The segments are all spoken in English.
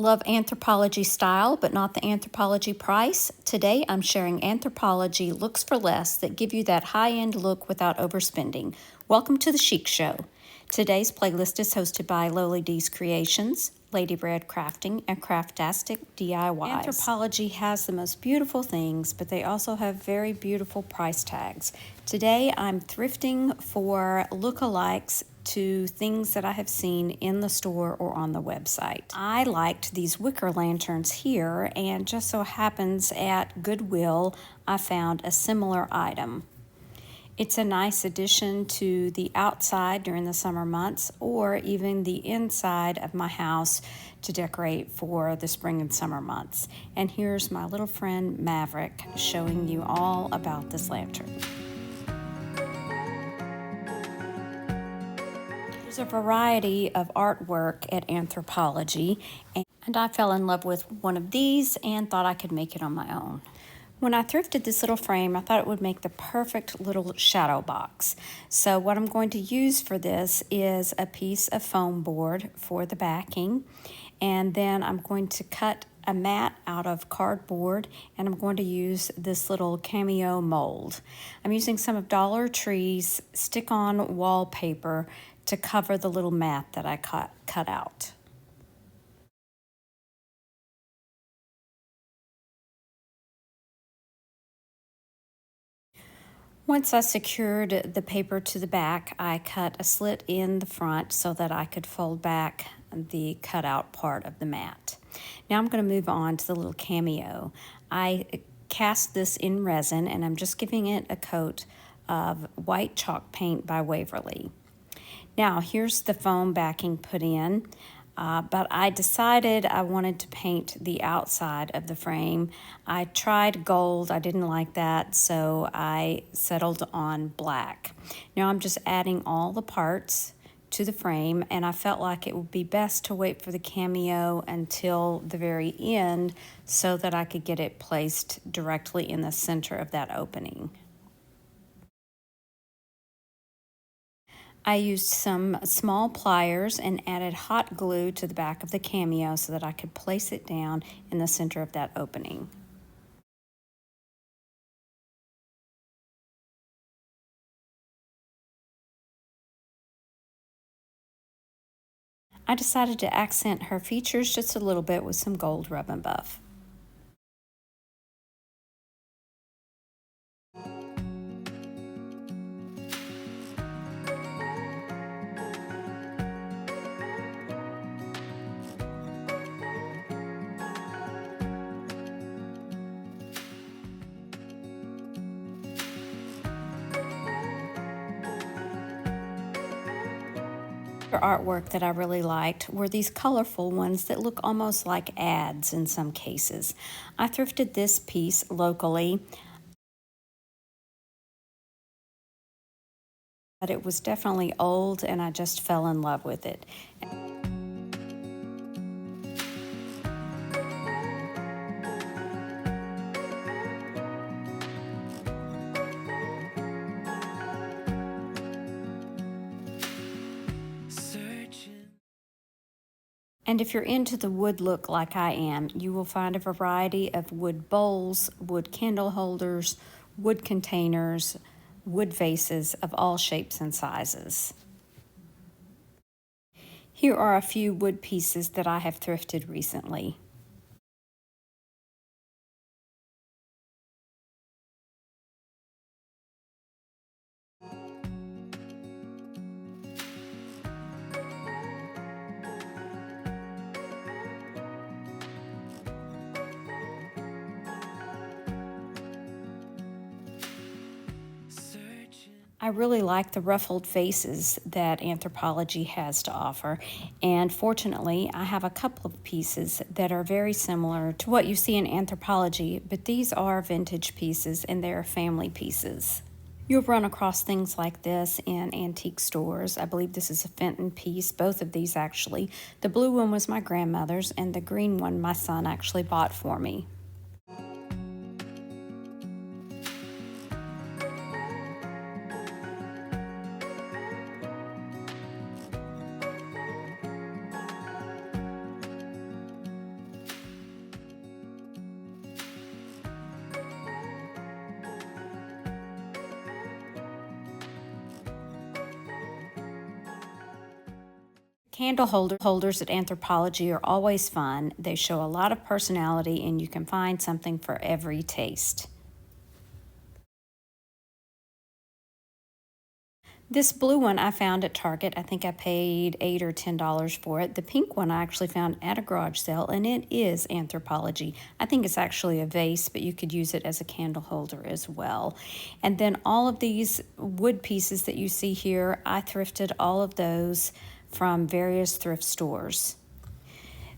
Love Anthropologie style, but not the Anthropologie price? Today I'm sharing Anthropologie looks for less that give you that high-end look without overspending. Welcome to the Chic Show. Today's playlist is hosted by Loli D's Creations, Lady Bread Crafting, and Craftastic DIYs. Anthropologie has the most beautiful things, but they also have very beautiful price tags. Today I'm thrifting for lookalikes to things that I have seen in the store or on the website. I liked these wicker lanterns here, and just so happens at Goodwill I found a similar item. It's a nice addition to the outside during the summer months or even the inside of my house to decorate for the spring and summer months. And here's my little friend Maverick showing you all about this lantern. There's a variety of artwork at Anthropologie, and I fell in love with one of these and thought I could make it on my own. When I thrifted this little frame, I thought it would make the perfect little shadow box. So what I'm going to use for this is a piece of foam board for the backing, and then I'm going to cut a mat out of cardboard, and I'm going to use this little cameo mold. I'm using some of Dollar Tree's stick-on wallpaper to cover the little mat that I cut out. Once I secured the paper to the back, I cut a slit in the front so that I could fold back the cutout part of the mat. Now I'm going to move on to the little cameo. I cast this in resin, and I'm just giving it a coat of white chalk paint by Waverly. Now here's the foam backing put in. But I decided I wanted to paint the outside of the frame. I tried gold, I didn't like that, so I settled on black. Now I'm just adding all the parts to the frame, and I felt like it would be best to wait for the cameo until the very end so that I could get it placed directly in the center of that opening. I used some small pliers and added hot glue to the back of the cameo so that I could place it down in the center of that opening. I decided to accent her features just a little bit with some gold rub and buff. Artwork that I really liked were these colorful ones that look almost like ads in some cases. I thrifted this piece locally, but it was definitely old and I just fell in love with it. And if you're into the wood look like I am, you will find a variety of wood bowls, wood candle holders, wood containers, wood vases of all shapes and sizes. Here are a few wood pieces that I have thrifted recently. I really like the ruffled vases that Anthropologie has to offer, and fortunately I have a couple of pieces that are very similar to what you see in Anthropologie, but these are vintage pieces and they're family pieces. You'll run across things like this in antique stores. I believe this is a Fenton piece, both of these actually. The blue one was my grandmother's and the green one my son actually bought for me. Candle holders at Anthropologie are always fun. They show a lot of personality and you can find something for every taste. This blue one I found at Target. I think I paid $8 or $10 for it. The pink one I actually found at a garage sale, and it is Anthropologie. I think it's actually a vase, but you could use it as a candle holder as well. And then all of these wood pieces that you see here, I thrifted all of those from various thrift stores.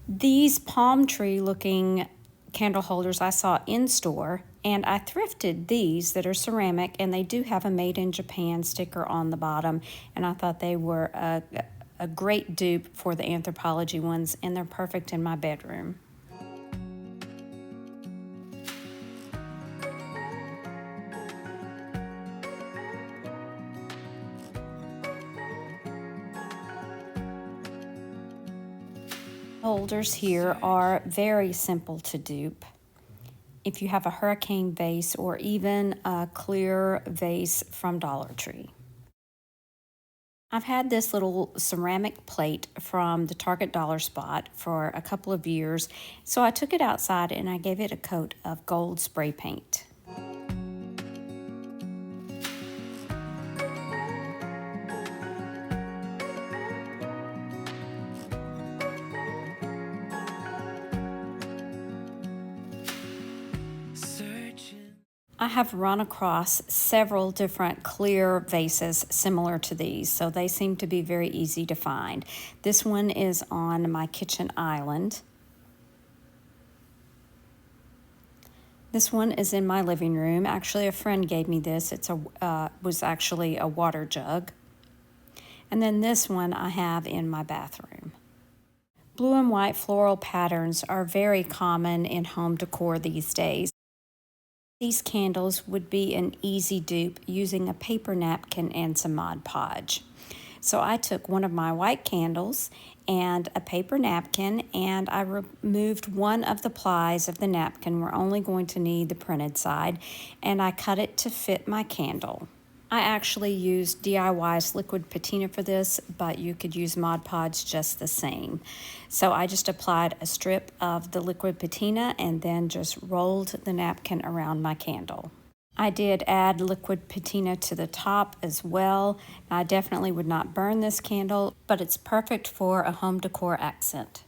These palm tree looking candle holders I saw in store, and I thrifted these that are ceramic, and they do have a made in Japan sticker on the bottom, and I thought they were a great dupe for the Anthropologie ones, and they're perfect in my bedroom. Holders here are very simple to dupe. If you have a hurricane vase or even a clear vase from Dollar Tree. I've had this little ceramic plate from the Target Dollar Spot for a couple of years, so I took it outside and I gave it a coat of gold spray paint. I have run across several different clear vases similar to these, so they seem to be very easy to find. This one is on my kitchen island. This one is in my living room. Actually, a friend gave me this. It was actually a water jug. And then this one I have in my bathroom. Blue and white floral patterns are very common in home decor these days. These candles would be an easy dupe using a paper napkin and some Mod Podge. So I took one of my white candles and a paper napkin, and I removed one of the plies of the napkin. We're only going to need the printed side, and I cut it to fit my candle. I actually used DIY's liquid patina for this, but you could use Mod Podge just the same. So I just applied a strip of the liquid patina and then just rolled the napkin around my candle. I did add liquid patina to the top as well. I definitely would not burn this candle, but it's perfect for a home decor accent.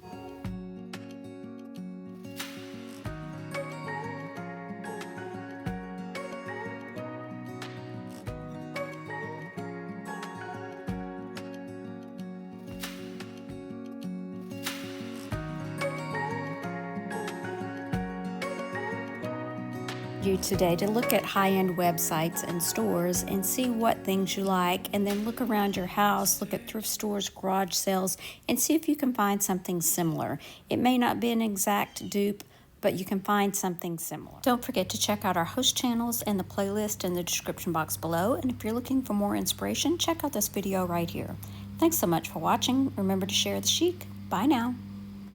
You today to look at high-end websites and stores and see what things you like, and then look around your house, look at thrift stores, garage sales, and see if you can find something similar. It may not be an exact dupe, but you can find something similar. Don't forget to check out our host channels and the playlist in the description box below, and if you're looking for more inspiration, check out this video right here. Thanks so much for watching. Remember to share the chic. Bye now.